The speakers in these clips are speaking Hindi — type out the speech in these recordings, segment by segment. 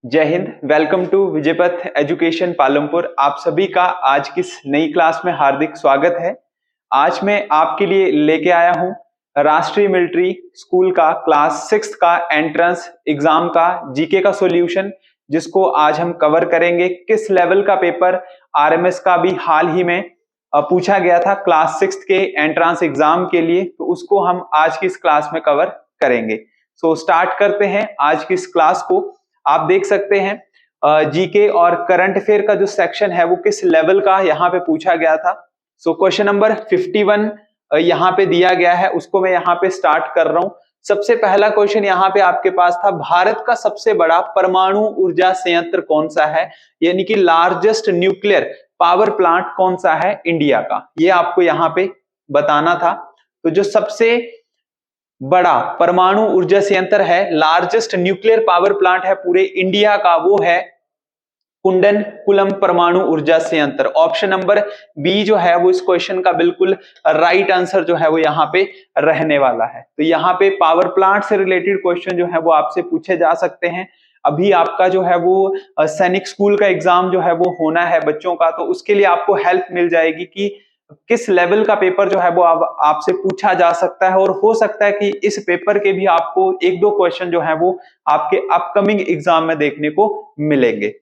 जय हिंद। Welcome to Vijaypath education Palampur. आप सभी का आज की इस नई क्लास में हार्दिक स्वागत है। आज मैं आपके लिए लेके आया हूं राष्ट्रीय मिलिट्री स्कूल का क्लास 6 का एंट्रेंस एग्जाम का जीके का सॉल्यूशन, जिसको आज हम कवर करेंगे। किस लेवल का पेपर आरएमएस का भी हाल ही में पूछा गया था क्लास 6 के एंट्रेंस एग्जाम के लिए, तो उसको हम आज की इस क्लास में कवर करेंगे। सो स्टार्ट करते हैं आज की इस क्लास को। आप देख सकते हैं जीके और करंट अफेयर का जो सेक्शन है वो किस लेवल का यहाँ पे पूछा गया था। सो क्वेश्चन नंबर 51 यहाँ पे दिया गया है, उसको मैं यहाँ पे स्टार्ट कर रहा हूँ। सबसे पहला क्वेश्चन यहाँ पे आपके पास था, भारत का सबसे बड़ा परमाणु ऊर्जा संयंत्र कौन सा है, यानी कि लार्जेस्ट न्यूक्लियर पावर प्लांट कौन सा है इंडिया का, ये आपको यहाँ पे बताना था। तो जो सबसे बड़ा परमाणु ऊर्जा संयंत्र है, लार्जेस्ट न्यूक्लियर पावर प्लांट है पूरे इंडिया का, वो है कुंडनकुलम परमाणु ऊर्जा संयंत्र। ऑप्शन नंबर बी जो है वो इस क्वेश्चन का बिल्कुल राइट आंसर जो है वो यहाँ पे रहने वाला है। तो यहाँ पे पावर प्लांट से रिलेटेड क्वेश्चन जो है वो आपसे पूछे जा सकते हैं। अभी आपका जो है वो सैनिक स्कूल का एग्जाम जो है वो होना है बच्चों का, तो उसके लिए आपको हेल्प मिल जाएगी कि किस लेवल का पेपर जो है वो आपसे पूछा जा सकता है, और हो सकता है कि इस पेपर के भी आपको एक दो क्वेश्चन जो है वो आपके अपकमिंग एग्जाम में देखने को मिलेंगे।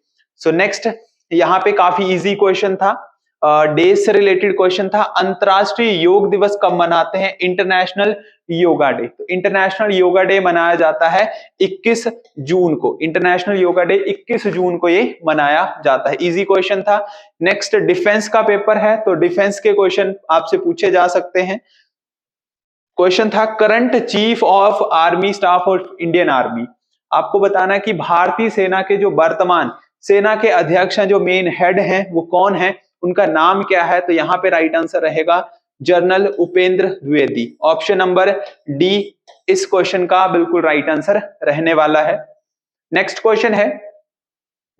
सो नेक्स्ट यहाँ पे काफी इजी क्वेश्चन था, डेज से रिलेटेड क्वेश्चन था। अंतरराष्ट्रीय योग दिवस कब मनाते हैं? International yoga day. तो इंटरनेशनल योगा डे मनाया जाता है 21 जून को। इंटरनेशनल योगा डे 21 जून को ये मनाया जाता है। इजी क्वेश्चन था। नेक्स्ट डिफेंस का पेपर है, तो डिफेंस के क्वेश्चन आपसे पूछे जा सकते हैं। क्वेश्चन था, current chief of army staff of Indian army. आपको बताना है कि भारतीय सेना के जो वर्तमान सेना के अध्यक्ष हैं, जो मेन हेड हैं, वो कौन है, उनका नाम क्या है? तो यहाँ पे राइट आंसर रहेगा general Upendra Dwivedi. Option number D इस क्वेश्चन का बिल्कुल राइट आंसर रहने वाला है। नेक्स्ट क्वेश्चन है,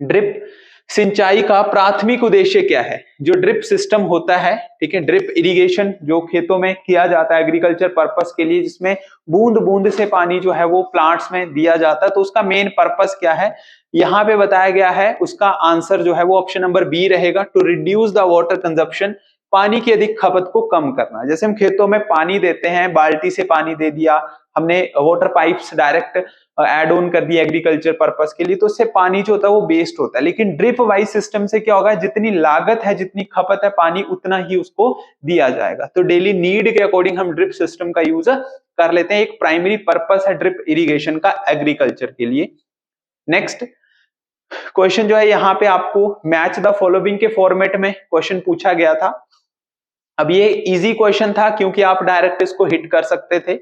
ड्रिप सिंचाई का प्राथमिक उद्देश्य क्या है? जो ड्रिप सिस्टम होता है, ठीक है, ड्रिप इरिगेशन जो खेतों में किया जाता है एग्रीकल्चर पर्पस के लिए, जिसमें बूंद बूंद से पानी जो है वो प्लांट्स में दिया जाता है, तो उसका मेन पर्पस क्या है यहाँ पे बताया गया है। उसका आंसर जो है वो ऑप्शन नंबर बी रहेगा, to reduce the water consumption, पानी की अधिक खपत को कम करना। जैसे हम खेतों में पानी देते हैं, बाल्टी से पानी दे दिया हमने, water pipes direct add on कर दिया एग्रीकल्चर पर्पस के लिए, तो उससे पानी जो होता है वो वेस्ट होता है। लेकिन ड्रिप वाइज सिस्टम से क्या होगा, जितनी लागत है, जितनी खपत है पानी, उतना ही उसको दिया जाएगा। तो डेली नीड के अकॉर्डिंग हम ड्रिप सिस्टम का यूज कर लेते हैं। एक प्राइमरी पर्पस है ड्रिप इरिगेशन का एग्रीकल्चर के लिए। नेक्स्ट क्वेश्चन जो है यहाँ पे आपको मैच द फॉलोइंग के फॉर्मेट में क्वेश्चन पूछा गया था। अब ये इजी क्वेश्चन था क्योंकि आप डायरेक्ट इसको हिट कर सकते थे।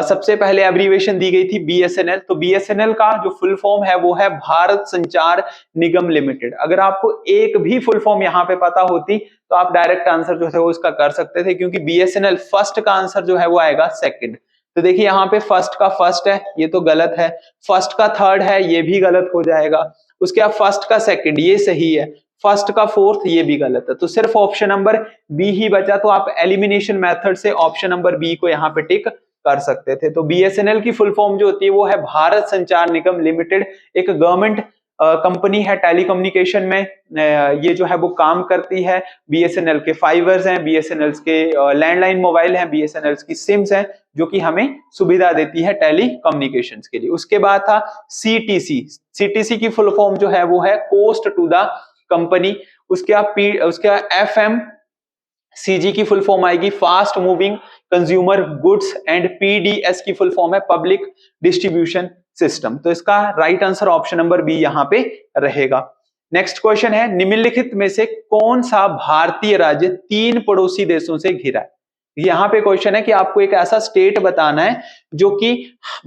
सबसे पहले एब्रीविएशन दी गई थी बीएसएनएल, तो बीएसएनएल का जो फुल फॉर्म है वो है भारत संचार निगम लिमिटेड। अगर आपको एक भी फुल फॉर्म यहाँ पे पता होती तो आप डायरेक्ट आंसर जो है वो इसका कर सकते थे, क्योंकि बीएसएनएल फर्स्ट का आंसर जो है वो आएगा सेकंड। तो देखिए यहाँ पे फर्स्ट का फर्स्ट है, ये तो गलत है। फर्स्ट का थर्ड है, ये भी गलत हो जाएगा। उसके बाद फर्स्ट का सेकंड, ये सही है। फर्स्ट का फोर्थ, ये भी गलत है। तो सिर्फ ऑप्शन नंबर बी ही बचा, तो आप एलिमिनेशन मेथड से ऑप्शन नंबर बी को यहाँ पे टिक कर सकते थे। तो बीएसएनएल की फुल फॉर्म जो होती है वो है भारत संचार निगम लिमिटेड। एक गवर्नमेंट कंपनी है टेलीकम्युनिकेशन में, ये जो है वो काम करती है। बीएसएनएल के फाइबर्स हैं, बीएसएनएल के लैंडलाइन मोबाइल हैं, बीएसएनएल की सिम्स हैं, जो कि हमें सुविधा देती है टेलीकम्युनिकेशंस के लिए। उसके बाद था सीटीसी। सीटीसी की फुल फॉर्म जो है वो है कोस्ट टू द कंपनी। उसके एफएम सीजी की फुल फॉर्म आएगी fast moving consumer goods, and PDS की फुल फॉर्म है पब्लिक डिस्ट्रीब्यूशन सिस्टम। तो इसका right answer option number B यहाँ पे रहेगा। नेक्स्ट क्वेश्चन है, निम्नलिखित में से कौन सा भारतीय राज्य 3 पड़ोसी देशों से घिरा है? यहाँ पे क्वेश्चन है कि आपको एक ऐसा स्टेट बताना है जो कि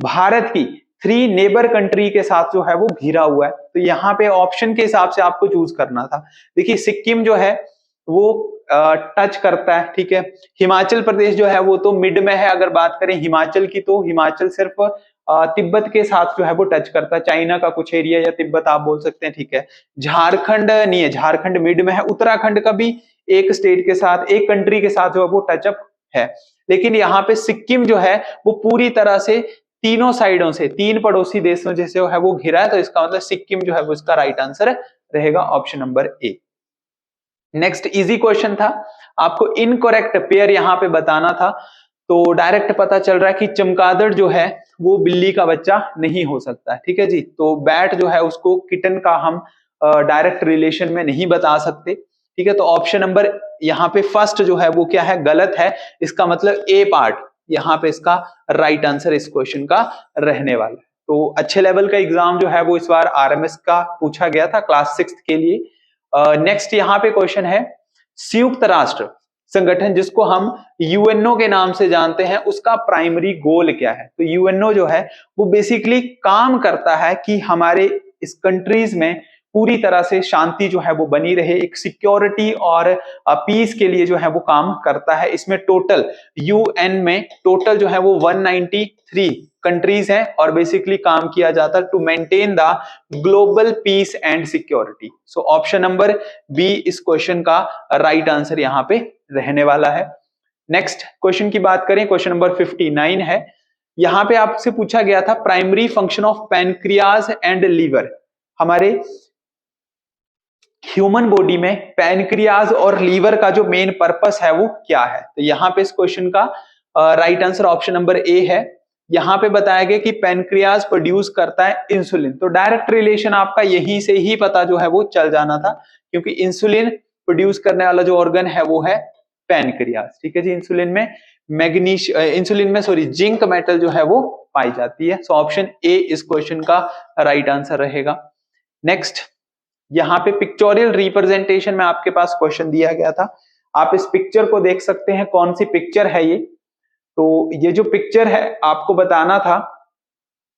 भारत की 3 नेबर कंट्री के साथ जो है वो घिरा हुआ है। तो यहाँ पे ऑप्शन के हिसाब से आपको चूज करना था। देखिए सिक्किम जो है वो टच करता है, ठीक है। हिमाचल प्रदेश जो है वो तो मिड में है। अगर बात करें हिमाचल की, तो हिमाचल सिर्फ तिब्बत के साथ जो है वो टच करता है, चाइना का कुछ एरिया या तिब्बत आप बोल सकते हैं, ठीक है। झारखंड नहीं है, झारखंड मिड में है। उत्तराखंड का भी एक स्टेट के साथ, एक कंट्री के साथ जो है वो टचअप है। लेकिन यहाँ पे सिक्किम जो है वो पूरी तरह से तीनों साइडों से, तीन पड़ोसी देशों जैसे है वो घिरा है, तो इसका मतलब सिक्किम जो है वो इसका राइट आंसर रहेगा, option number A. Next easy question था, आपको इनकरेक्ट पेयर यहां पे बताना था, तो डायरेक्ट पता चल रहा है कि चमगादड़ जो है वो बिल्ली का बच्चा नहीं हो सकता है, ठीक है जी। तो बैट जो है उसको किटन का हम डायरेक्ट रिलेशन में नहीं बता सकते, ठीक है। तो ऑप्शन नंबर यहाँ पे फर्स्ट जो है वो क्या है, गलत है। इसका मतलब ए पार्ट यहाँ पे इसका राइट आंसर इस क्वेश्चन का रहने वाला है। तो अच्छे लेवल का एग्जाम जो है वो इस बार आरएमएस का पूछा गया था क्लास 6 के लिए। नेक्स्ट यहाँ पे क्वेश्चन है, संयुक्त राष्ट्र संगठन जिसको हम यूएनओ के नाम से जानते हैं, उसका प्राइमरी गोल क्या है। तो यूएनओ जो है वो बेसिकली काम करता है कि हमारे इस कंट्रीज में पूरी तरह से शांति जो है वो बनी रहे, एक सिक्योरिटी और पीस के लिए जो है वो काम करता है। इसमें टोटल यूएन में टोटल जो है वो 193 कंट्रीज हैं और बेसिकली काम किया जाता है to maintain the global peace and security. So option number B इस क्वेश्चन का राइट आंसर यहाँ पे रहने वाला है। नेक्स्ट क्वेश्चन की बात करें, क्वेश्चन नंबर 59 है। यहां पे आपसे पूछा गया था primary function of pancreas and liver. हमारे ह्यूमन बॉडी में पैनक्रियाज और लीवर का जो मेन पर्पस है वो क्या है। तो यहाँ पे इस क्वेश्चन का राइट आंसर ऑप्शन नंबर ए है। यहाँ पे बताया गया कि पैनक्रियाज प्रोड्यूस करता है इंसुलिन, तो डायरेक्ट रिलेशन आपका यहीं से ही पता जो है वो चल जाना था, क्योंकि इंसुलिन प्रोड्यूस करने वाला जो ऑर्गन है वो है पैनक्रियाज, ठीक है जी। इंसुलिन में जिंक मेटल जो है वो पाई जाती है। सो ऑप्शन ए इस क्वेश्चन का राइट आंसर रहेगा। नेक्स्ट यहाँ पे पिक्चोरियल रिप्रेजेंटेशन में आपके पास क्वेश्चन दिया गया था, आप इस पिक्चर को देख सकते हैं, कौन सी पिक्चर है ये। तो ये जो पिक्चर है आपको बताना था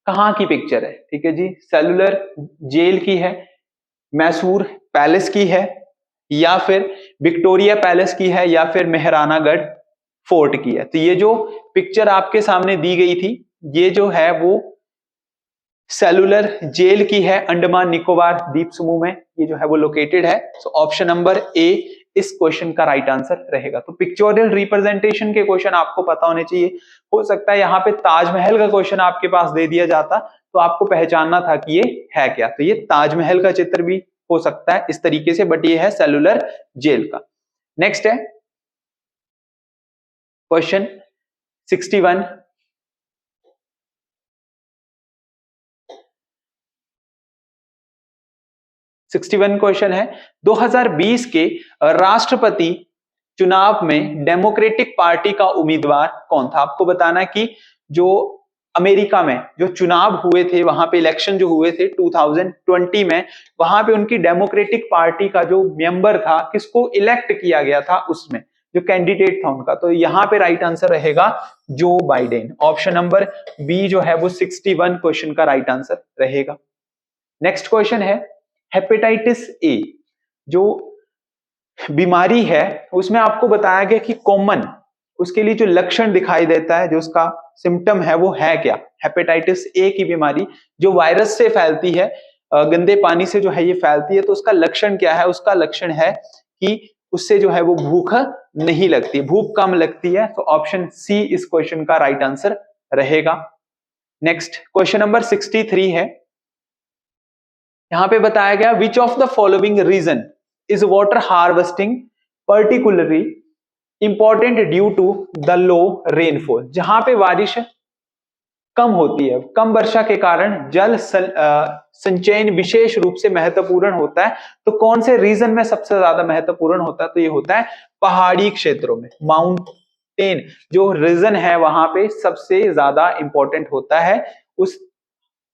कहाँ की पिक्चर है, ठीक है जी। सेलुलर जेल की है, मैसूर पैलेस की है, या फिर विक्टोरिया पैलेस की है, या फिर मेहरानागढ़ फोर्ट की है। तो ये जो पिक्चर आपके सामने दी गई थी ये जो है वो सेलुलर जेल की है, अंडमान निकोबार द्वीप समूह में ये जो है वो लोकेटेड है। सो ऑप्शन नंबर ए इस क्वेश्चन का राइट आंसर रहेगा। तो पिक्चोरियल रिप्रेजेंटेशन के क्वेश्चन आपको पता होने चाहिए। हो सकता है यहाँ पे ताजमहल का क्वेश्चन आपके पास दे दिया जाता तो आपको पहचानना था कि ये है क्या। तो ये ताजमहल का चित्र भी हो सकता है इस तरीके से, बट ये है सेलुलर जेल का। नेक्स्ट है क्वेश्चन 61। क्वेश्चन है, 2020 के राष्ट्रपति चुनाव में डेमोक्रेटिक पार्टी का उम्मीदवार कौन था। आपको बताना है कि जो अमेरिका में जो चुनाव हुए थे, वहां पे इलेक्शन जो हुए थे 2020 में, वहां पे उनकी डेमोक्रेटिक पार्टी का जो मेंबर था, किसको इलेक्ट किया गया था, उसमें जो कैंडिडेट था उनका। तो यहाँ पे राइट आंसर रहेगा Joe Biden. Option number B जो है वो 61 क्वेश्चन का राइट आंसर रहेगा। नेक्स्ट क्वेश्चन है, हेपेटाइटिस ए जो बीमारी है उसमें आपको बताया गया कि कॉमन उसके लिए जो लक्षण दिखाई देता है, जो उसका सिम्टम है वो है क्या। हेपेटाइटिस ए की बीमारी जो वायरस से फैलती है, गंदे पानी से जो है ये फैलती है, तो उसका लक्षण क्या है। उसका लक्षण है कि उससे जो है वो भूख नहीं लगती, भूख कम लगती है। तो ऑप्शन सी इस क्वेश्चन का राइट आंसर रहेगा। नेक्स्ट क्वेश्चन नंबर 63 है। यहां पे बताया गया which of the following region is water harvesting particularly important due to the low rainfall. जहां पे बारिश कम होती है, कम वर्षा के कारण जल संचयन विशेष रूप से महत्वपूर्ण होता है। तो कौन से रीजन में सबसे ज्यादा महत्वपूर्ण होता है, तो ये होता है पहाड़ी क्षेत्रों में। माउंटेन जो रीजन है वहां पे सबसे ज्यादा इंपॉर्टेंट होता है उस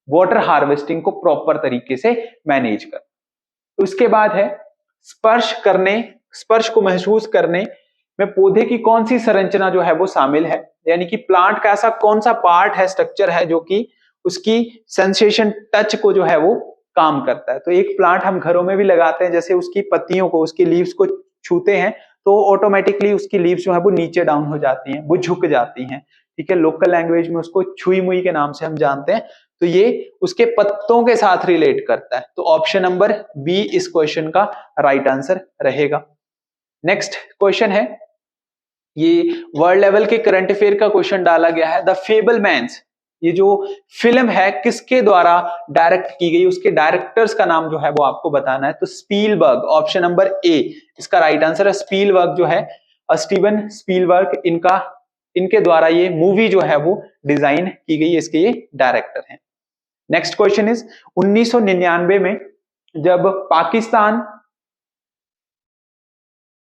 वाटर हार्वेस्टिंग को प्रॉपर तरीके से मैनेज कर। उसके बाद है स्पर्श को महसूस करने में पौधे की कौन सी संरचना जो है वो शामिल है, यानी कि प्लांट का ऐसा कौन सा पार्ट है, स्ट्रक्चर है जो कि उसकी सेंसेशन टच को जो है वो काम करता है। तो एक प्लांट हम घरों में भी लगाते हैं, जैसे उसकी पत्तियों को, उसकी लीव्स को छूते हैं तो ऑटोमेटिकली उसकी लीव्स जो है वो नीचे डाउन हो जाती हैं, वो झुक जाती हैं, ठीक है। लोकल लैंग्वेज में उसको छुई मुई के नाम से हम जानते हैं। तो ये उसके पत्तों के साथ रिलेट करता है। तो ऑप्शन नंबर बी इस क्वेश्चन का राइट आंसर रहेगा। नेक्स्ट क्वेश्चन है, ये वर्ल्ड लेवल के करंट अफेयर का क्वेश्चन डाला गया है। द फेबलमैन्स ये जो फिल्म है किसके द्वारा डायरेक्ट की गई, उसके डायरेक्टर्स का नाम जो है वो आपको बताना है। तो स्पीलबर्ग, ऑप्शन नंबर ए इसका राइट आंसर है। स्पीलबर्ग जो है, स्टीवन स्पीलबर्ग, इनके द्वारा ये मूवी जो है वो डिजाइन की गई, इसके ये डायरेक्टर हैं। नेक्स्ट क्वेश्चन इज 1999 में जब पाकिस्तान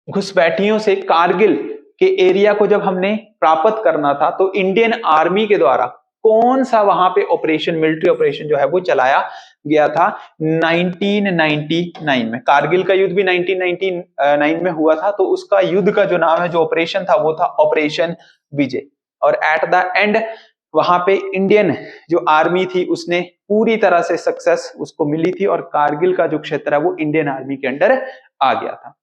घुसपैठियों से कारगिल के एरिया को जब हमने प्राप्त करना था, तो इंडियन आर्मी के द्वारा कौन सा वहां पे ऑपरेशन, मिलिट्री ऑपरेशन जो है वो चलाया गया था 1999 में। कारगिल का युद्ध भी 1999 में हुआ था, तो उसका युद्ध का जो नाम है, जो ऑपरेशन था, वो था ऑपरेशन विजय। और एट द एंड वहां पे इंडियन जो आर्मी थी उसने पूरी तरह से सक्सेस उसको मिली थी, और कारगिल का जो क्षेत्र है वो इंडियन आर्मी के अंडर आ गया था।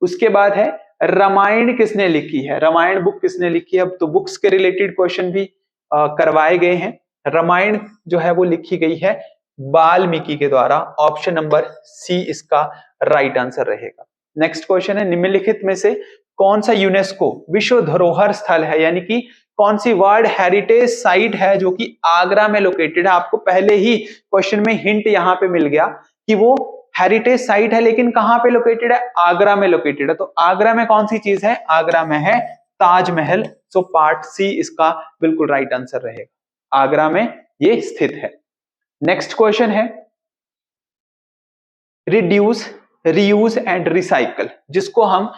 उसके बाद है रामायण किसने लिखी है, रामायण बुक किसने लिखी है। अब तो बुक्स के रिलेटेड क्वेश्चन भी करवाए गए हैं। रामायण जो है वो लिखी गई है वाल्मीकि के द्वारा, ऑप्शन नंबर सी इसका राइट आंसर रहेगा। नेक्स्ट क्वेश्चन है निम्नलिखित में से कौन सा यूनेस्को विश्व धरोहर स्थल है, यानी कि कौन सी वर्ल्ड हेरिटेज साइट है जो कि आगरा में लोकेटेड है। आपको पहले ही क्वेश्चन में हिंट यहां पे मिल गया कि वो हेरिटेज साइट है, लेकिन कहां पे लोकेटेड है, आगरा में लोकेटेड है। तो आगरा में कौन सी चीज है, आगरा में है ताजमहल। सो पार्ट सी इसका बिल्कुल राइट आंसर रहेगा, आगरा में ये स्थित है। नेक्स्ट क्वेश्चन है रिड्यूस, रीयूज एंड रिसाइकल, जिसको हम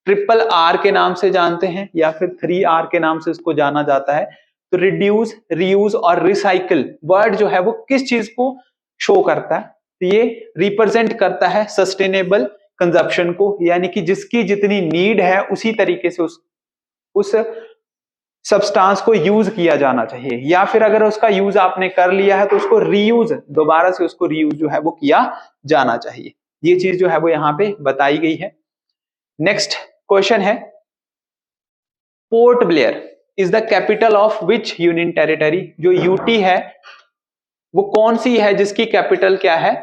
ट्रिपल आर के नाम से जानते हैं या फिर 3R के नाम से इसको जाना जाता है। तो रिड्यूस, रीयूज और रिसाइकल वर्ड जो है वो किस चीज को शो करता है, तो ये रिप्रेजेंट करता है सस्टेनेबल कंजप्शन को, यानी कि जिसकी जितनी नीड है उसी तरीके से उस सब्सटेंस को यूज किया जाना चाहिए, या फिर अगर उसका यूज आपने कर लिया है तो उसको रीयूज, दोबारा से उसको रीयूज जो है वो किया जाना चाहिए। ये चीज जो है वो यहाँ पे बताई गई है। नेक्स्ट क्वेश्चन है port Blair is the capital of which union territory, जो यूटी है वो कौन सी है जिसकी कैपिटल क्या है,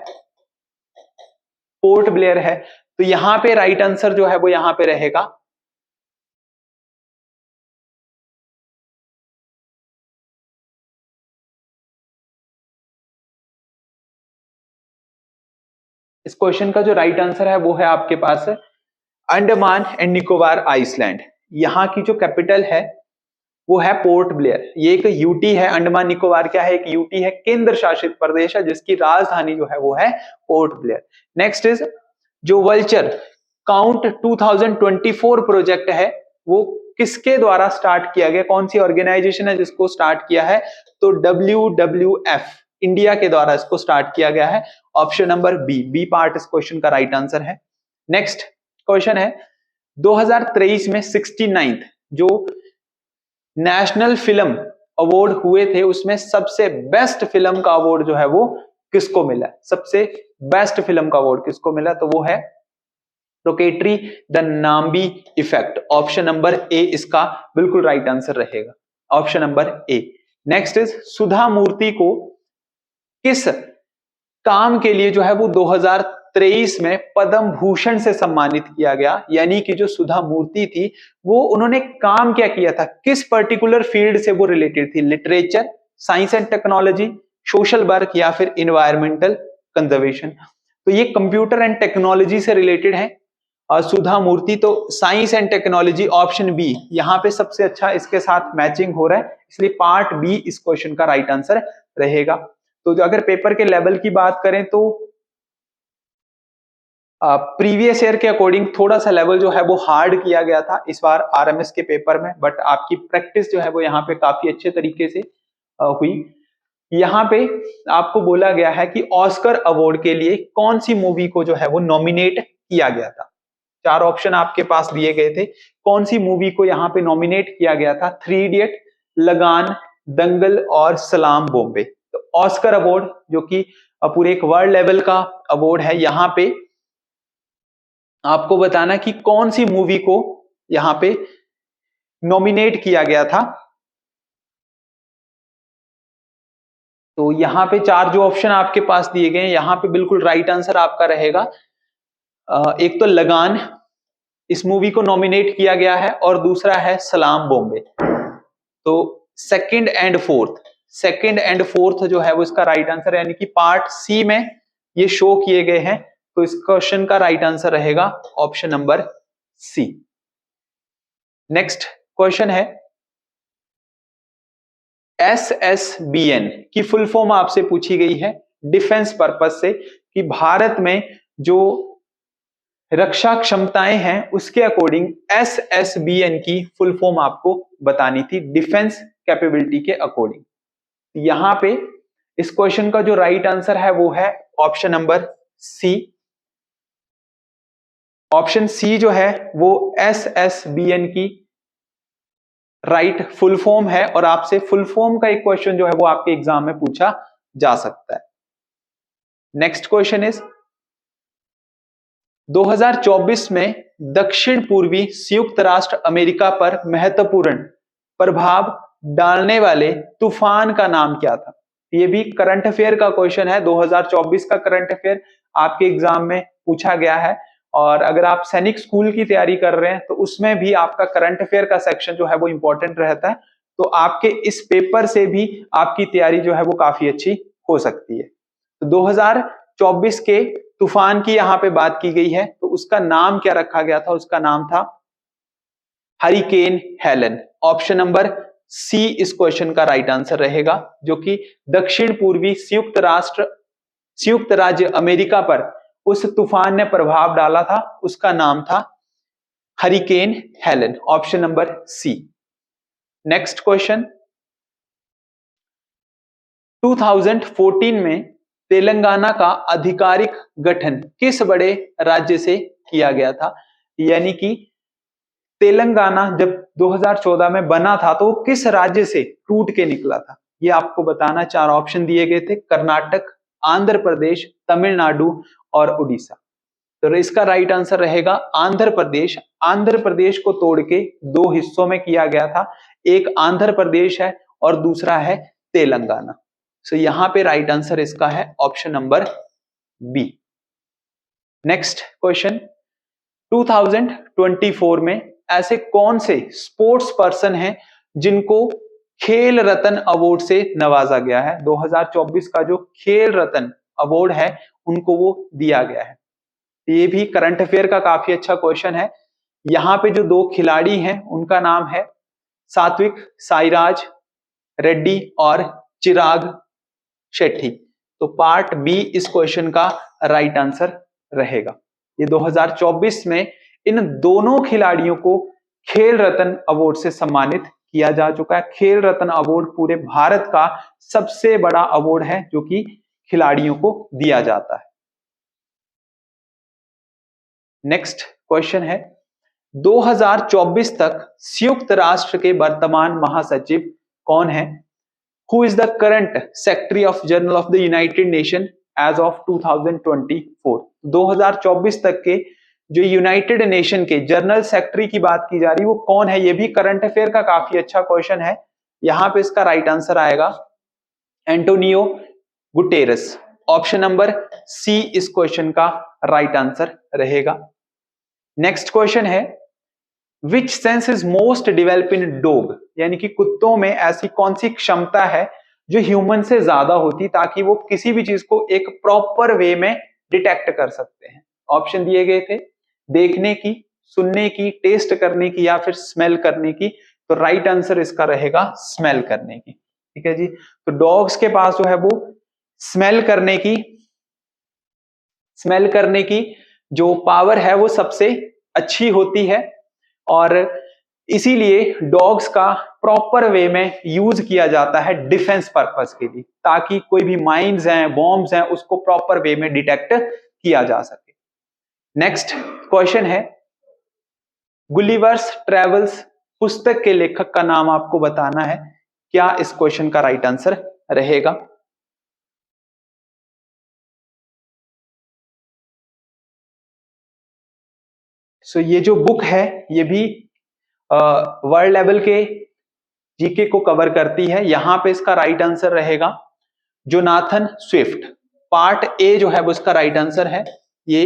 पोर्ट ब्लेयर है। तो यहां पे राइट आंसर जो है वो यहां पे रहेगा इस क्वेश्चन का जो राइट आंसर है वो है आपके पास अंडमान एंड निकोबार आइसलैंड। यहाँ की जो कैपिटल है वो है पोर्ट ब्लेयर। ये एक यूटी है, अंडमान निकोबार क्या है, एक यूटी है, केंद्र शासित प्रदेश है, जिसकी राजधानी जो है वो है पोर्ट ब्लेयर। नेक्स्ट इज जो वल्चर काउंट 2024 प्रोजेक्ट है वो किसके द्वारा स्टार्ट किया गया, कौन सी ऑर्गेनाइजेशन है जिसको स्टार्ट किया है, तो WWF इंडिया के द्वारा इसको स्टार्ट किया गया है, ऑप्शन नंबर बी पार्ट इस क्वेश्चन का राइट आंसर है। नेक्स्ट क्वेश्चन है 2023 में 69 जो नेशनल फिल्म अवार्ड हुए थे उसमें सबसे बेस्ट फिल्म का अवार्ड जो है वो किसको मिला, सबसे बेस्ट फिल्म का अवार्ड किसको मिला, तो वो है rocketry the Nambi effect, option number A इसका बिल्कुल राइट आंसर रहेगा, option number A. Next is Sudha Murty को किस काम के लिए जो है वो 2023 में पद्म भूषण से सम्मानित किया गया, यानी कि जो सुधा मूर्ति थी वो उन्होंने काम क्या किया था, किस पर्टिकुलर फील्ड से वो रिलेटेड थी, literature, science and technology, social work या फिर इन्वायरमेंटल कंजर्वेशन। तो ये कंप्यूटर एंड टेक्नोलॉजी से रिलेटेड है और सुधा मूर्ति, तो science and technology, option B यहाँ पे सबसे अच्छा इसके साथ मैचिंग हो रहा है, इसलिए पार्ट बी इस क्वेश्चन का राइट आंसर रहेगा। तो जो अगर पेपर के लेवल की बात करें तो प्रीवियस ईयर के अकॉर्डिंग थोड़ा सा लेवल जो है वो हार्ड किया गया था इस बार आरएमएस के पेपर में, बट आपकी प्रैक्टिस जो है वो यहाँ पे काफी अच्छे तरीके से हुई। यहाँ पे आपको बोला गया है कि ऑस्कर अवार्ड के लिए कौन सी मूवी को जो है वो नॉमिनेट किया गया था। 4 ऑप्शन आपके पास दिए गए थे, कौन सी मूवी को यहाँ पे नॉमिनेट किया गया था, 3 इडियट, लगान, दंगल और सलाम बॉम्बे। तो ऑस्कर अवार्ड जो कि पूरे एक वर्ल्ड लेवल का अवार्ड है, यहाँ पे आपको बताना कि कौन सी मूवी को यहाँ पे नॉमिनेट किया गया था। तो यहाँ पे 4 जो ऑप्शन आपके पास दिए गए हैं, यहाँ पे बिल्कुल राइट आंसर आपका रहेगा एक तो लगान, इस मूवी को नॉमिनेट किया गया है, और दूसरा है सलाम बॉम्बे। तो second and fourth second and fourth जो है वो इसका राइट आंसर, यानी कि पार्ट सी में ये शो किए गए हैं। तो इस क्वेश्चन का राइट आंसर रहेगा option number C. Next question है, SSBN की फुल फॉर्म आपसे पूछी गई है डिफेंस पर्पस से, कि भारत में जो रक्षा क्षमताएं हैं उसके अकॉर्डिंग SSBN की फुल फॉर्म आपको बतानी थी, डिफेंस कैपेबिलिटी के अकॉर्डिंग। यहां पे इस क्वेश्चन का जो राइट आंसर है वो है option number C. Option C जो है वो SSBN की राइट फुल फॉर्म है, और आपसे फुल फॉर्म का एक क्वेश्चन जो है वो आपके एग्जाम में पूछा जा सकता है। नेक्स्ट क्वेश्चन इज, 2024 में दक्षिण पूर्वी संयुक्त राष्ट्र अमेरिका पर महत्वपूर्ण प्रभाव डालने वाले तूफान का नाम क्या था? ये भी करंट अफेयर का क्वेश्चन है, 2024 का करंट अफेयर आपके एग्जाम में पूछा गया है। और अगर आप सैनिक स्कूल की तैयारी कर रहे हैं तो उसमें भी आपका करंट अफेयर का सेक्शन जो है वो इंपॉर्टेंट रहता है, तो आपके इस पेपर से भी आपकी तैयारी जो है वो काफी अच्छी हो सकती है। तो 2024 के तूफान की यहाँ पे बात की गई है, तो उसका नाम क्या रखा गया था? उसका नाम था hurricane Helen. Option number C इस क्वेश्चन का राइट आंसर रहेगा, जो कि दक्षिण पूर्वी संयुक्त राज्य अमेरिका पर उस तूफान ने प्रभाव डाला था, उसका नाम था hurricane Helen. Option number C. Next question, 2014 में तेलंगाना का आधिकारिक गठन किस बड़े राज्य से किया गया था? यानी कि तेलंगाना जब 2014 में बना था तो किस राज्य से टूट के निकला था, ये आपको बताना। 4 ऑप्शन दिए गए थे, कर्नाटक, आंध्र प्रदेश, तमिलनाडु और उड़ीसा। तो इसका राइट आंसर रहेगा आंध्र प्रदेश। आंध्र प्रदेश को तोड़ के 2 हिस्सों में किया गया था, एक आंध्र प्रदेश है और दूसरा है तेलंगाना। सो यहां पे राइट आंसर इसका है option number B. Next question, 2024 में ऐसे कौन से स्पोर्ट्स पर्सन हैं जिनको खेल रत्न अवार्ड से नवाजा गया है? 2024 का जो खेल रत्न अवार्ड है उनको वो दिया गया है। ये भी करंट अफेयर का काफी अच्छा क्वेश्चन है। यहाँ पे जो 2 खिलाड़ी हैं उनका नाम है सात्विक साईराज रेड्डी और चिराग शेट्टी। तो पार्ट बी इस क्वेश्चन का राइट आंसर रहेगा। ये 2024 में इन दोनों खिलाड़ियों को खेल रत्न अवार्ड से सम्मानित किया जा चुका है। खेल रत्न अवार्ड पूरे भारत का सबसे बड़ा अवार्ड है जो कि खिलाड़ियों को दिया जाता है। नेक्स्ट क्वेश्चन है, 2024 तक संयुक्त राष्ट्र के वर्तमान महासचिव कौन है? Who is the current secretary of general of the United Nation as of 2024? 2024 तक के जो यूनाइटेड नेशन के जनरल सेक्रेटरी की बात की जा रही है वो कौन है? ये भी करंट अफेयर का काफी अच्छा क्वेश्चन है। यहां पे इसका राइट आंसर आएगा Antonio Guterres. Option number C इस क्वेश्चन का राइट आंसर रहेगा। नेक्स्ट क्वेश्चन है, which sense is most develop in dog? यानी कि कुत्तों में ऐसी कौन सी क्षमता है जो ह्यूमन से ज्यादा होती ताकि वो किसी भी चीज को एक प्रॉपर वे में डिटेक्ट कर सकते हैं? ऑप्शन दिए गए थे देखने की, सुनने की, टेस्ट करने की या फिर स्मेल करने की। तो राइट आंसर इसका रहेगा स्मेल करने की। ठीक है जी। तो डॉग्स के पास जो है वो स्मेल करने की जो पावर है वो सबसे अच्छी होती है, और इसीलिए डॉग्स का प्रॉपर वे में यूज किया जाता है डिफेंस पर्पस के लिए, ताकि कोई भी माइन्स हैं, बॉम्ब्स हैं, उसको प्रॉपर वे में डिटेक्ट किया जा सके। नेक्स्ट क्वेश्चन है, गुलिवर्स ट्रेवल्स पुस्तक के लेखक का नाम आपको बताना है। क्या इस क्वेश्चन का राइट आंसर रहेगा? सो ये जो बुक है ये भी वर्ल्ड लेवल के जीके को कवर करती है। यहां पे इसका राइट आंसर रहेगा जोनाथन स्विफ्ट। पार्ट ए जो है वो इसका राइट आंसर है। ये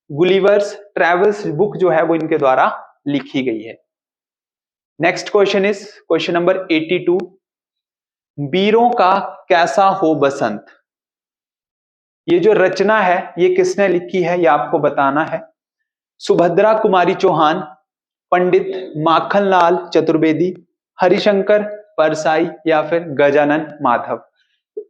गुलिवर्स ट्रेवल्स बुक जो है वो इनके द्वारा लिखी गई है। Next question is question number 82, वीरों का कैसा हो बसंत, ये जो रचना है ये किसने लिखी है, ये आपको बताना है। सुभद्रा कुमारी चौहान, पंडित माखनलाल चतुर्वेदी, हरिशंकर परसाई या फिर गजानन माधव।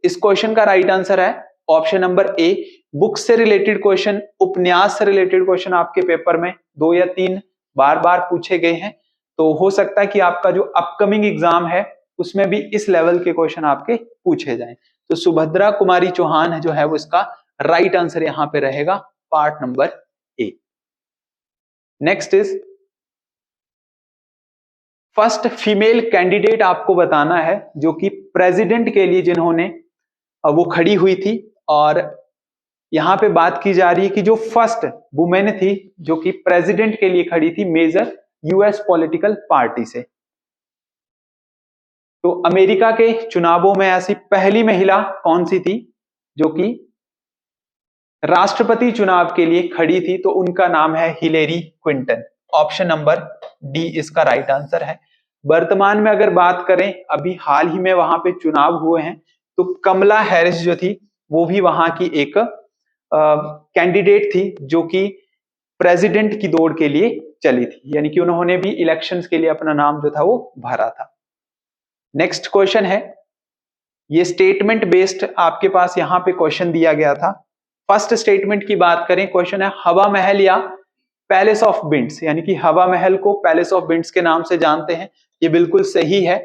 इस क्वेश्चन का राइट आंसर है ऑप्शन नंबर ए। बुक से रिलेटेड क्वेश्चन, उपन्यास से रिलेटेड क्वेश्चन आपके पेपर में 2 या 3 बार बार पूछे गए हैं, तो हो सकता है कि आपका जो अपकमिंग एग्जाम है उसमें भी इस लेवल के क्वेश्चन आपके पूछे जाएं। तो सुभद्रा कुमारी चौहान जो है वो इसका राइट आंसर यहां पे रहेगा, part number A. Next is first female candidate आपको बताना है जो कि प्रेसिडेंट के लिए जिन्होंने वो खड़ी हुई थी, और यहां पे बात की जा रही है कि जो फर्स्ट वुमेन थी जो कि प्रेसिडेंट के लिए खड़ी थी मेजर यूएस पॉलिटिकल पार्टी से। तो अमेरिका के चुनावों में ऐसी पहली महिला कौन सी थी जो कि राष्ट्रपति चुनाव के लिए खड़ी थी, तो उनका नाम है Hillary Clinton. Option number D इसका राइट आंसर है। वर्तमान में अगर बात करें, अभी हाल ही में वहां पे चुनाव हुए हैं, तो कमला हैरिस जो थी वो भी वहां की एक कैंडिडेट थी जो कि प्रेसिडेंट की दौड़ के लिए चली थी, यानी कि उन्होंने भी इलेक्शंस के लिए अपना नाम जो था वो भरा था। नेक्स्ट क्वेश्चन है, ये स्टेटमेंट बेस्ड आपके पास यहां पे क्वेश्चन दिया गया था। फर्स्ट स्टेटमेंट की बात करें, क्वेश्चन है हवा महल या पैलेस ऑफ विंड्स, यानी कि हवा महल को पैलेस ऑफ विंड्स के नाम से जानते हैं, ये बिल्कुल सही है।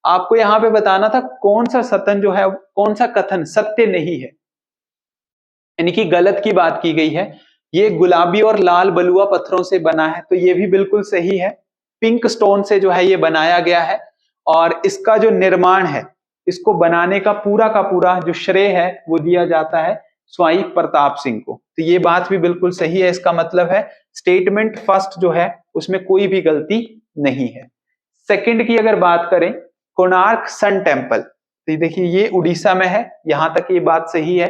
आपको यहां पे बताना था कौन सा सतन जो है, कौन सा कथन सत्य नहीं है, यानी कि गलत की बात की गई है। ये गुलाबी और लाल बलुआ पत्थरों से बना है, तो ये भी बिल्कुल सही है। पिंक स्टोन से जो है ये बनाया गया है, और इसका जो निर्माण है, इसको बनाने का पूरा जो श्रेय है वो दिया जाता है स्वाई प्रताप सिंह को। तो ये बात भी बिल्कुल सही है। इसका मतलब है स्टेटमेंट फर्स्ट जो है उसमें कोई भी गलती नहीं है। सेकंड की अगर बात करें, कोणार्क सन टेम्पल, तो देखिए ये उड़ीसा में है, यहां तक ये बात सही है।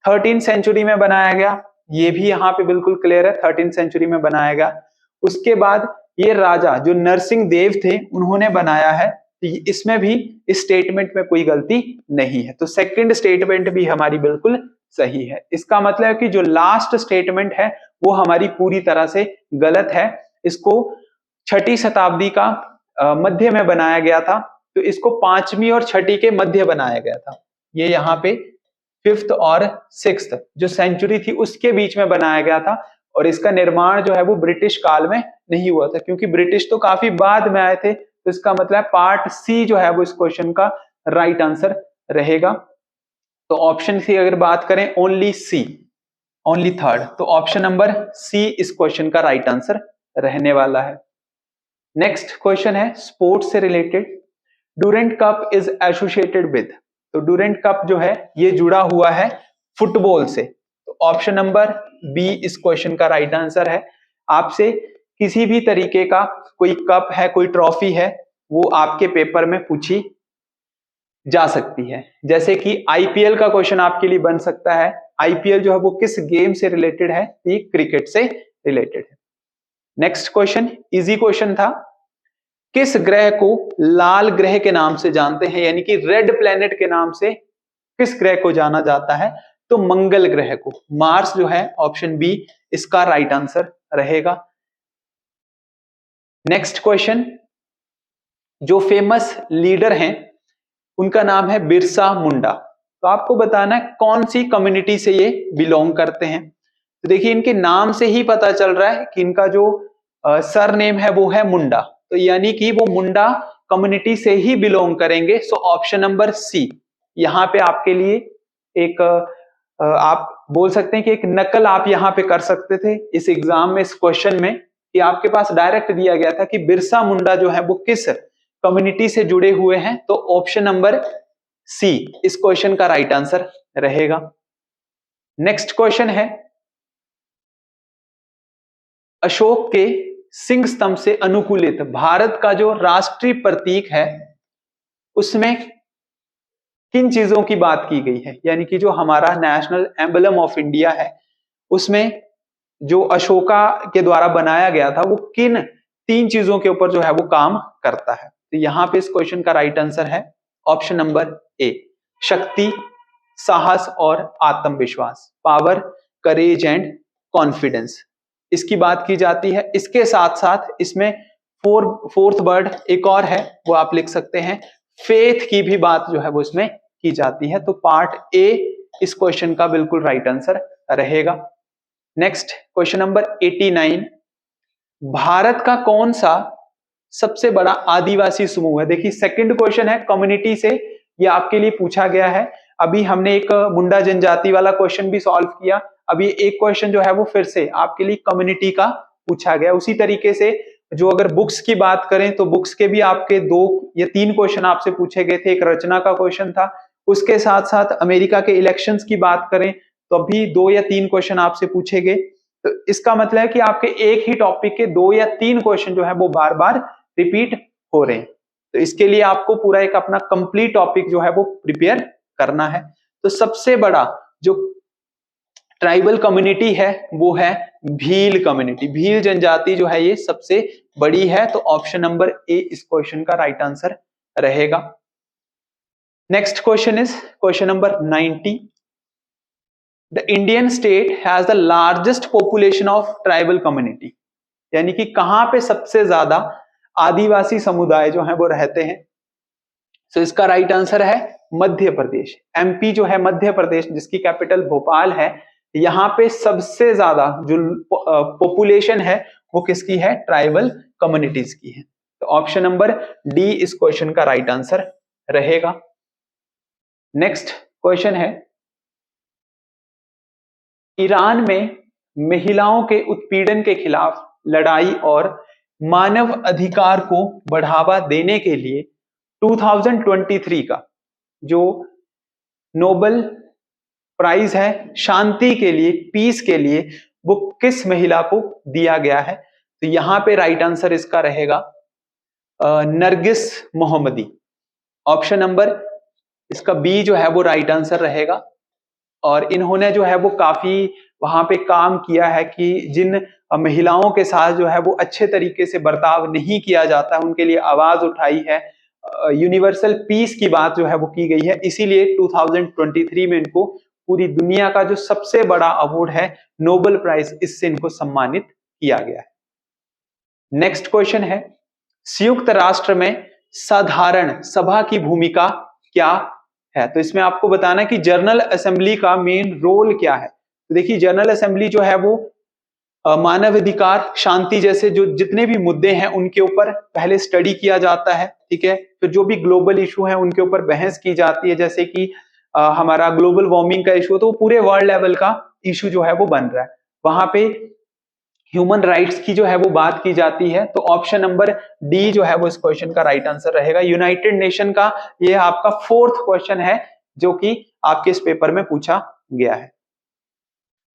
13th सेंचुरी में बनाया गया, ये भी यहाँ पे बिल्कुल क्लियर है, 13th सेंचुरी में बनाया गया। उसके बाद ये राजा जो नरसिंह देव थे उन्होंने बनाया है, तो इसमें भी इस स्टेटमेंट में कोई गलती नहीं है। तो सेकंड स्टेटमेंट भी हमारी बिल्कुल सही है। इसका मतलब है कि जो लास्ट स्टेटमेंट है वो हमारी पूरी तरह से गलत है। इसको 6ठी शताब्दी का मध्य में बनाया गया था, तो इसको 5वीं और 6ठी के मध्य बनाया गया था। ये यहाँ पे 5th और 6th जो सेंचुरी थी उसके बीच में बनाया गया था, और इसका निर्माण जो है वो ब्रिटिश काल में नहीं हुआ था, क्योंकि ब्रिटिश तो काफी बाद में आए थे। तो इसका मतलब पार्ट सी जो है वो इस क्वेश्चन का राइट आंसर रहेगा। तो ऑप्शन सी अगर बात करें, ओनली सी, ओनली थर्ड, तो ऑप्शन नंबर सी इस क्वेश्चन का राइट आंसर रहने वाला है। नेक्स्ट क्वेश्चन है स्पोर्ट्स से related, Durand cup is associated with, तो डूरेंट कप जो है ये जुड़ा हुआ है फुटबॉल से, तो ऑप्शन नंबर बी इस क्वेश्चन का राइट आंसर है। आपसे किसी भी तरीके का कोई कप है, कोई ट्रॉफी है, वो आपके पेपर में पूछी जा सकती है। जैसे कि आईपीएल का क्वेश्चन आपके लिए बन सकता है। आईपीएल जो है वो किस गेम से रिलेटेड है, ये क्रिकेट से रिलेटेड है। नेक्स्ट क्वेश्चन इजी क्वेश्चन था, किस ग्रह को लाल ग्रह के नाम से जानते हैं, यानी कि रेड प्लेनेट के नाम से किस ग्रह को जाना जाता है, तो मंगल ग्रह को। मार्स जो है ऑप्शन बी इसका राइट आंसर रहेगा। नेक्स्ट क्वेश्चन, जो फेमस लीडर हैं उनका नाम है बिरसा मुंडा, तो आपको बताना है कौन सी कम्युनिटी से ये बिलोंग करते हैं। तो देखिए इनके नाम से ही पता चल रहा है कि इनका जो सरनेम है वो है मुंडा, तो यानी कि वो मुंडा कम्युनिटी से ही बिलोंग करेंगे। सो ऑप्शन नंबर सी यहाँ पे आपके लिए एक आप बोल सकते हैं कि एक नकल आप यहाँ पे कर सकते थे इस एग्जाम में, इस क्वेश्चन में, कि आपके पास डायरेक्ट दिया गया था कि बिरसा मुंडा जो है वो किस कम्युनिटी से जुड़े हुए हैं, तो ऑप्शन नंबर सी इस क्वेश्चन का राइट आंसर रहेगा। नेक्स्ट क्वेश्चन है, अशोक के सिंह स्तंभ से अनुकूलित भारत का जो राष्ट्रीय प्रतीक है उसमें किन चीजों की बात की गई है, यानी कि जो हमारा नेशनल एम्बलम ऑफ इंडिया है उसमें जो अशोका के द्वारा बनाया गया था वो किन 3 चीजों के ऊपर जो है वो काम करता है। तो यहाँ पे इस क्वेश्चन का राइट आंसर है ऑप्शन नंबर ए शक्ति, साहस और आत्मविश्वास, पावर, करेज एंड कॉन्फिडेंस, इसकी बात की जाती है। इसके साथ साथ इसमें फोर्थ वर्ड एक और है, वो आप लिख सकते हैं, फेथ की भी बात जो है वो इसमें की जाती है। तो पार्ट ए इस क्वेश्चन का बिल्कुल राइट आंसर रहेगा। नेक्स्ट क्वेश्चन नंबर 89, भारत का कौन सा सबसे बड़ा आदिवासी समूह है? देखिए सेकंड क्वेश्चन है कम्युनिटी से, ये आपके लिए पूछा गया है। अभी हमने एक मुंडा जनजाति वाला क्वेश्चन भी सॉल्व किया, अभी एक क्वेश्चन जो है वो फिर से आपके लिए कम्युनिटी का पूछा गया। उसी तरीके से जो अगर बुक्स की बात करें तो बुक्स के भी आपके 2 या 3 क्वेश्चन आपसे पूछे गए थे, एक रचना का क्वेश्चन था, उसके साथ साथ अमेरिका के इलेक्शंस की बात करें तो अभी 2 या 3 क्वेश्चन आपसे पूछे गए। तो इसका मतलब है कि आपके एक ही टॉपिक के 2 या 3 क्वेश्चन जो है वो बार बार रिपीट हो रहे हैं। तो इसके लिए आपको पूरा एक अपना कंप्लीट टॉपिक जो है वो प्रिपेयर करना है। तो सबसे बड़ा जो ट्राइबल कम्युनिटी है वो है भील कम्युनिटी, भील जनजाति जो है ये सबसे बड़ी है। तो ऑप्शन नंबर ए इस क्वेश्चन का राइट आंसर रहेगा। Next question is question number 90, the Indian state has the largest population of tribal community, यानी कि कहां पे सबसे ज्यादा आदिवासी समुदाय जो है वो रहते हैं। तो इसका राइट आंसर है मध्य प्रदेश। एमपी जो है मध्य प्रदेश, जिसकी कैपिटल भोपाल है, यहाँ पे सबसे ज्यादा जो पॉपुलेशन है वो किसकी है? ट्राइबल कम्युनिटीज की है। तो ऑप्शन नंबर डी इस क्वेश्चन का राइट आंसर रहेगा। नेक्स्ट क्वेश्चन है, ईरान में महिलाओं के उत्पीड़न के खिलाफ लड़ाई और मानव अधिकार को बढ़ावा देने के लिए 2023 का जो नोबेल प्राइज है शांति के लिए, पीस के लिए, वो किस महिला को दिया गया है? तो यहां पे राइट आंसर इसका रहेगा नरगिस मोहम्मदी। ऑप्शन नंबर इसका बी जो है वो राइट आंसर रहेगा। और इन्होंने जो है वो काफी वहां पे काम किया है कि जिन महिलाओं के साथ जो है वो अच्छे तरीके से बर्ताव नहीं किया जाता है, उनके लिए आवाज उठाई है, यूनिवर्सल पीस की बात जो है वो की गई है। इसीलिए 2023 में इनको पूरी दुनिया का जो सबसे बड़ा अवार्ड है नोबेल प्राइज, इससे इनको सम्मानित किया गया है। नेक्स्ट क्वेश्चन है, संयुक्त राष्ट्र में साधारण सभा की भूमिका क्या है? तो इसमें आपको बताना है कि जनरल असेंबली का मेन रोल क्या है। तो देखिए जनरल असेंबली जो है वो मानवाधिकार, शांति जैसे जो जितने भी मुद्दे हैं उनके ऊपर पहले स्टडी किया जाता है, ठीक है। फिर जो भी ग्लोबल इशू है उनके ऊपर बहस की जाती है, जैसे कि हमारा ग्लोबल वार्मिंग का इशू, तो वो पूरे वर्ल्ड लेवल का इशू जो है वो बन रहा है। वहां पे ह्यूमन राइट्स की जो है वो बात की जाती है। तो ऑप्शन नंबर डी जो है वो इस क्वेश्चन का राइट आंसर रहेगा। यूनाइटेड नेशन का ये आपका 4th क्वेश्चन है जो कि आपके इस पेपर में पूछा गया है।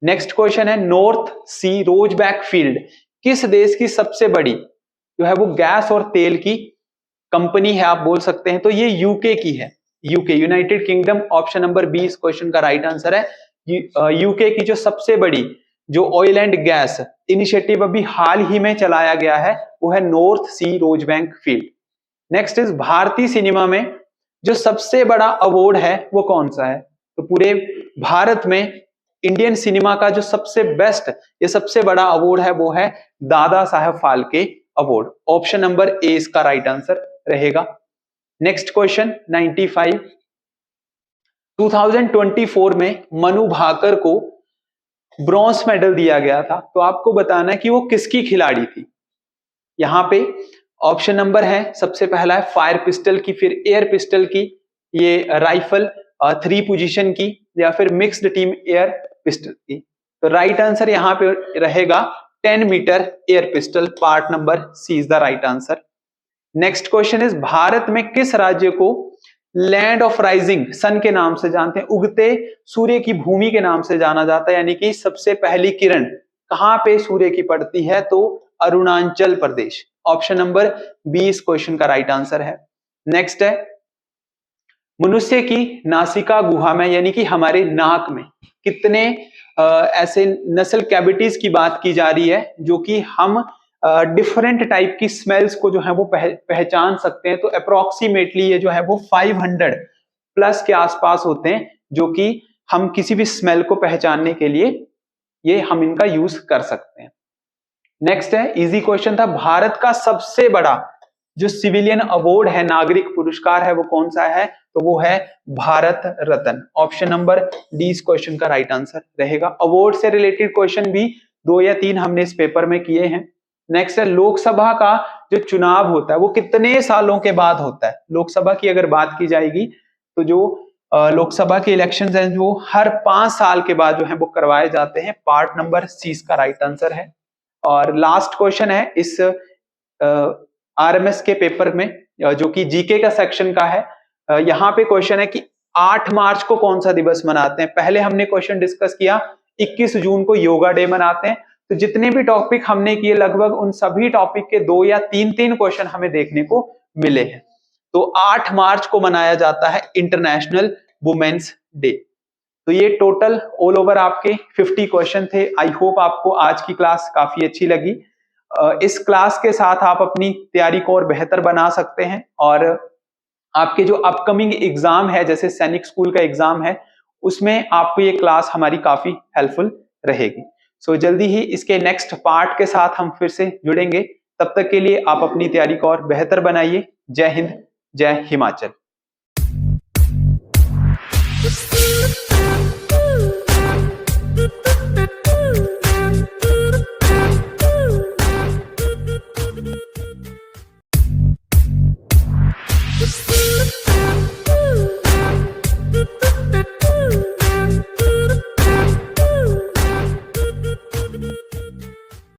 नेक्स्ट क्वेश्चन है, नॉर्थ सी रोजबैक फील्ड किस देश की सबसे बड़ी जो है वो गैस और तेल की कंपनी है, आप बोल सकते हैं। तो ये यूके की है, UK, United Kingdom. Option number B इस क्वेश्चन का राइट आंसर है। यूके की जो सबसे बड़ी जो ऑयल एंड गैस इनिशिएटिव अभी हाल ही में चलाया गया है वो है North Sea Rosebank field. Next is, भारतीय सिनेमा में जो सबसे बड़ा अवार्ड है वो कौन सा है? तो पूरे भारत में इंडियन सिनेमा का जो सबसे बेस्ट, ये सबसे बड़ा अवार्ड है वो है Dada Saheb Phalke award. Option number A इसका राइट आंसर रहेगा। नेक्स्ट क्वेश्चन 95, 2024 में मनु भाकर को ब्रॉन्ज मेडल दिया गया था। तो आपको बताना है कि वो किसकी खिलाड़ी थी। यहां पे ऑप्शन नंबर है, सबसे पहला है फायर पिस्टल की, फिर एयर पिस्टल की, ये राइफल 3 पोजीशन की, या फिर मिक्स्ड टीम एयर पिस्टल की। तो राइट आंसर यहां पे रहेगा 10 metre air pistol. Part number C is the right answer. Next question is, Bharat में किस राज्य को लैंड ऑफ राइजिंग सन के नाम से जानते हैं, उगते सूर्य की भूमि के नाम से जाना जाता है, यानी कि सबसे पहली किरण कहां पे सूर्य की पड़ती है? तो Arunachal Pradesh. Option number B इस क्वेश्चन का राइट आंसर है। नेक्स्ट है, मनुष्य की नासिका गुहा में, यानी कि हमारे नाक में कितने ऐसे नसल कैविटीज की बात की जा रही है जो कि हम डिफरेंट टाइप की स्मेल्स को जो है वो पहचान सकते हैं। तो अप्रोक्सीमेटली ये जो है वो 500 प्लस के आसपास होते हैं, जो कि हम किसी भी स्मेल को पहचानने के लिए ये हम इनका यूज कर सकते हैं। नेक्स्ट है, इजी क्वेश्चन था, भारत का सबसे बड़ा जो सिविलियन अवार्ड है, नागरिक पुरस्कार है, वो कौन सा है? तो वो है Bharat Ratna. Option number D इस क्वेश्चन का राइट आंसर रहेगा। अवार्ड से रिलेटेड क्वेश्चन भी 2 या 3 हमने इस पेपर में किए हैं। नेक्स्ट है, लोकसभा का जो चुनाव होता है वो कितने सालों के बाद होता है? लोकसभा की अगर बात की जाएगी तो जो लोकसभा के इलेक्शन हैं वो हर 5 साल के बाद जो है वो करवाए जाते हैं। पार्ट नंबर सी इसका राइट आंसर है। और लास्ट क्वेश्चन है इस आरएमएस के पेपर में, जो कि जीके का सेक्शन का है। यहाँ पे क्वेश्चन है कि 8 मार्च को कौन सा दिवस मनाते हैं? पहले हमने क्वेश्चन डिस्कस किया 21 जून को योगा डे मनाते हैं। तो जितने भी टॉपिक हमने किए लगभग उन सभी टॉपिक के 2 या 3 क्वेश्चन हमें देखने को मिले हैं। तो 8 मार्च को मनाया जाता है इंटरनेशनल वुमेन्स डे। तो ये टोटल ऑल ओवर आपके 50 क्वेश्चन थे। आई होप आपको आज की क्लास काफी अच्छी लगी। इस क्लास के साथ आप अपनी तैयारी को और बेहतर बना सकते हैं, और आपके जो अपकमिंग एग्जाम है, जैसे सैनिक स्कूल का एग्जाम है, उसमें आपको ये क्लास हमारी काफी हेल्पफुल रहेगी। सो जल्दी ही इसके नेक्स्ट पार्ट के साथ हम फिर से जुड़ेंगे। तब तक के लिए आप अपनी तैयारी को और बेहतर बनाइए। जय हिंद, जय हिमाचल।